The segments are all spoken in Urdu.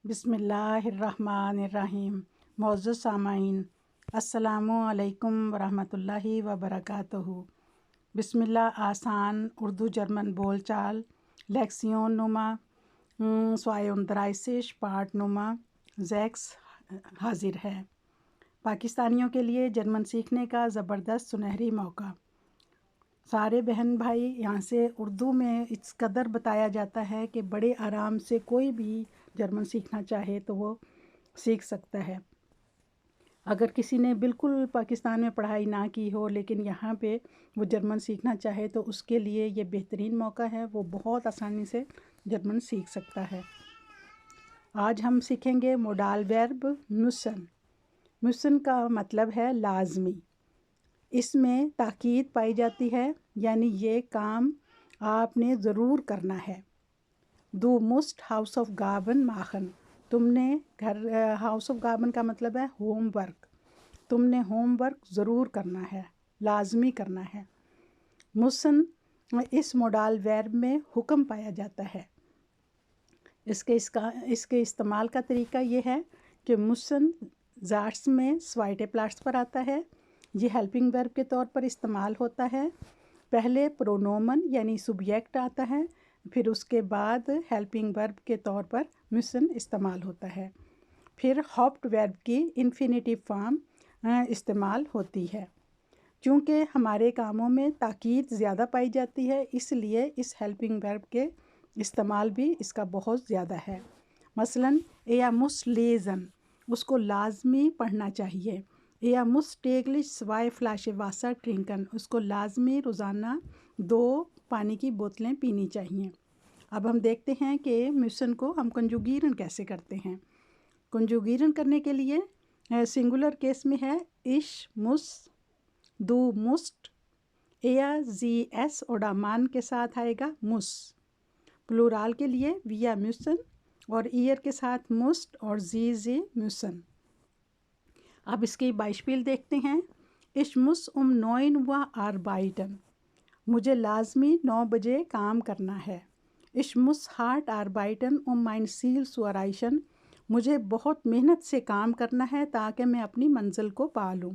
بسم اللہ الرحمن الرحیم۔ معزز سامعین، السلام علیکم ورحمۃ اللہ وبرکاتہ۔ بسم اللہ آسان اردو جرمن بول چال لیکسیون نما 32 پارٹ نما 6 حاضر ہے۔ پاکستانیوں کے لیے جرمن سیکھنے کا زبردست سنہری موقع۔ سارے بہن بھائی، یہاں سے اردو میں اس قدر بتایا جاتا ہے کہ بڑے آرام سے کوئی بھی جرمن سیکھنا چاہے تو وہ سیکھ سکتا ہے۔ اگر کسی نے بالکل پاکستان میں پڑھائی نہ کی ہو لیکن یہاں پہ وہ جرمن سیکھنا چاہے تو اس کے لیے یہ بہترین موقع ہے، وہ بہت آسانی سے جرمن سیکھ سکتا ہے۔ آج ہم سیکھیں گے موڈال ورب müssen۔ müssen کا مطلب ہے لازمی۔ اس میں تاکید پائی جاتی ہے، یعنی یہ کام آپ نے ضرور کرنا ہے۔ Du musst Hausaufgaben machen۔ تم نے Hausaufgaben کا مطلب ہے ہوم ورک۔ تم نے ہوم ورک ضرور کرنا ہے، لازمی کرنا ہے۔ müssen اس موڈال ورب میں حکم پایا جاتا ہے۔ اس کے استعمال کا طریقہ یہ ہے کہ müssen ذاتس میں zweite Platz پر آتا ہے۔ یہ ہیلپنگ ورب کے طور پر استعمال ہوتا ہے۔ پہلے پرونومن یعنی سبجیکٹ آتا ہے، پھر اس کے بعد ہیلپنگ ورب کے طور پر müssen استعمال ہوتا ہے، پھر ہاپٹ ورب کی انفینیٹیو فارم استعمال ہوتی ہے۔ چونکہ ہمارے کاموں میں تاکید زیادہ پائی جاتی ہے، اس لیے اس ہیلپنگ ورب کے استعمال بھی اس کا بہت زیادہ ہے۔ مثلاً er muss lesen، اس کو لازمی پڑھنا چاہیے۔ er muss täglich 2 Flaschen Wasser trinken، اس کو لازمی روزانہ 2 پانی کی بوتلیں پینی چاہیے۔ اب ہم دیکھتے ہیں کہ müssen کو ہم کنجوگیرن کیسے کرتے ہیں۔ کنجوگیرن کرنے کے لیے سنگولر کیس میں ہے ich muss، du musst، er sie es oder man کے ساتھ آئے گا muss۔ پلورال کے لیے wir müssen اور ihr کے ساتھ musst اور sie müssen۔ اب اس کی بائشپیل دیکھتے ہیں۔ ich muss 9 Uhr arbeiten، مجھے لازمی 9 بجے کام کرنا ہے۔ ich muss hart arbeiten mein Ziel zu erreichen، مجھے بہت محنت سے کام کرنا ہے تاکہ میں اپنی منزل کو پا لوں۔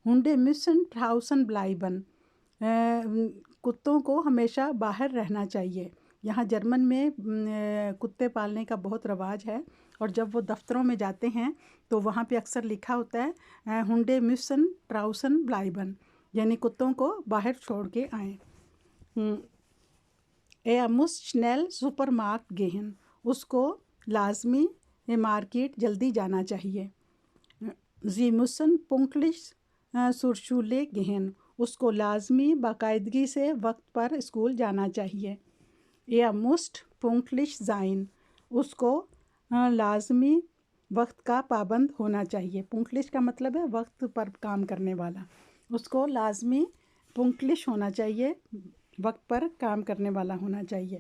Hunde müssen draußen bleiben، کتوں کو ہمیشہ باہر رہنا چاہیے۔ یہاں جرمن میں کتے پالنے کا بہت رواج ہے، اور جب وہ دفتروں میں جاتے ہیں تو وہاں پہ اکثر لکھا ہوتا ہے Hunde müssen draußen bleiben، یعنی کتوں کو باہر چھوڑ کے آئیں۔ Er muss schnell Supermarkt gehen، اس کو لازمی مارکیٹ جلدی جانا چاہیے۔ Sie müssen pünktlich zur Schule gehen، اس کو لازمی باقاعدگی سے وقت پر اسکول جانا چاہیے۔ Er muss pünktlich sein، اس کو لازمی وقت کا پابند ہونا چاہیے۔ پنکٹلش کا مطلب ہے وقت پر کام کرنے والا، اس کو لازمی پنکٹلش ہونا چاہیے، وقت پر کام کرنے والا ہونا چاہیے۔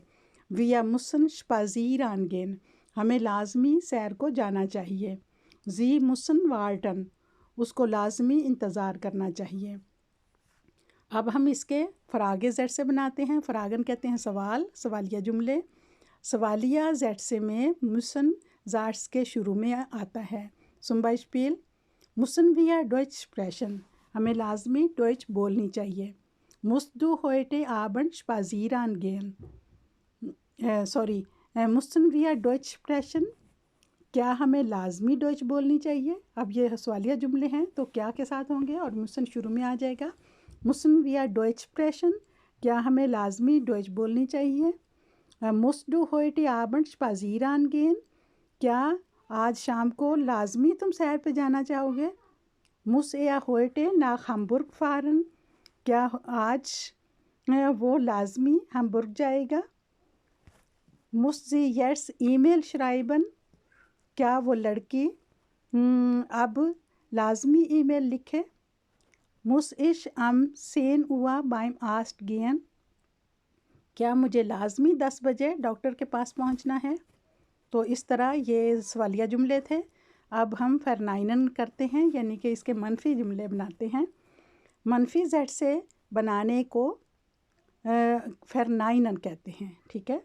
Wir müssen spazieren gehen، ہمیں لازمی سیر کو جانا چاہیے۔ Sie müssen warten، اس کو لازمی انتظار کرنا چاہیے۔ اب ہم اس کے فراگے زیڈ سے بناتے ہیں۔ فراگن کہتے ہیں سوال، سوالیہ جملے۔ سوالیہ زیڈ سے میں müssen ذاتس کے شروع میں آتا ہے۔ zum Beispiel müssen wir Deutsch sprechen، ہمیں لازمی ڈوئچ بولنی چاہیے۔ musst du heute Abend spazieren gehen، müssen wir Deutsch sprechen، کیا ہمیں لازمی ڈوئچ بولنی چاہیے۔ اب یہ سوالیہ جملے ہیں تو کیا کے ساتھ ہوں گے اور müssen شروع میں آ جائے گا۔ müssen wir Deutsch sprechen، کیا ہمیں لازمی ڈوئچ بولنی چاہیے۔ musst du heute Abend spazieren gehen، کیا آج شام کو لازمی تم سیر پہ جانا چاہو گے۔ muss er heute nach Hamburg fahren، کیا آج وہ لازمی ہمبرگ جائے گا۔ muss sie jetzt E-Mail schreiben، کیا وہ لڑکی اب لازمی ای میل لکھے۔ muss ich am 10 Uhr beim Arzt gehen، کیا مجھے لازمی 10 بجے ڈاکٹر کے پاس پہنچنا ہے۔ تو اس طرح یہ سوالیہ جملے تھے۔ اب ہم فرنائنن کرتے ہیں، یعنی کہ اس کے منفی جملے بناتے ہیں۔ منفی زیڈ سے بنانے کو فرنائنن کہتے ہیں، ٹھیک ہے۔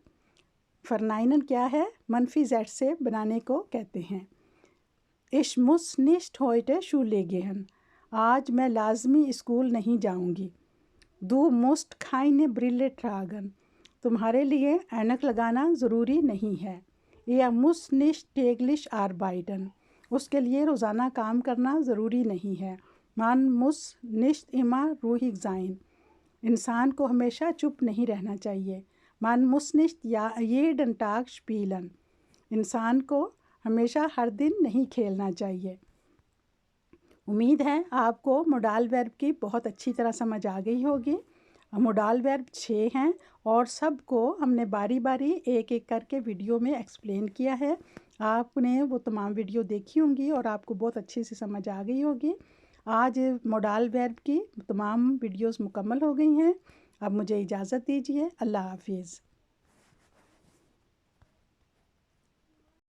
فرنائنن کیا ہے؟ منفی زیڈ سے بنانے کو کہتے ہیں۔ Ich muss nicht heute Schule gehen. آج میں لازمی اسکول نہیں جاؤں گی۔ Du musst keine Brille tragen. تمہارے لیے اینک لگانا ضروری نہیں ہے۔ Er muss nicht täglich arbeiten. اس کے لیے روزانہ کام کرنا ضروری نہیں ہے۔ Man muss nicht immer ruhig sein. انسان کو ہمیشہ چپ نہیں رہنا چاہیے۔ Man muss nicht jeden Tag spielen. انسان کو ہمیشہ ہر دن نہیں کھیلنا چاہیے۔ امید ہے آپ کو موڈال ورب کی بہت اچھی طرح سمجھ آ گئی ہوگی۔ موڈال ورب 6 ہیں اور سب کو ہم نے باری باری ایک ایک کر کے ویڈیو میں ایکسپلین کیا ہے۔ آپ نے وہ تمام ویڈیو دیکھی ہوں گی اور آپ کو بہت اچھے سے سمجھ آ گئی ہوگی۔ آج موڈال ورب کی تمام ویڈیوز مکمل ہو گئی ہیں۔ اب مجھے اجازت دیجیے۔ اللہ حافظ۔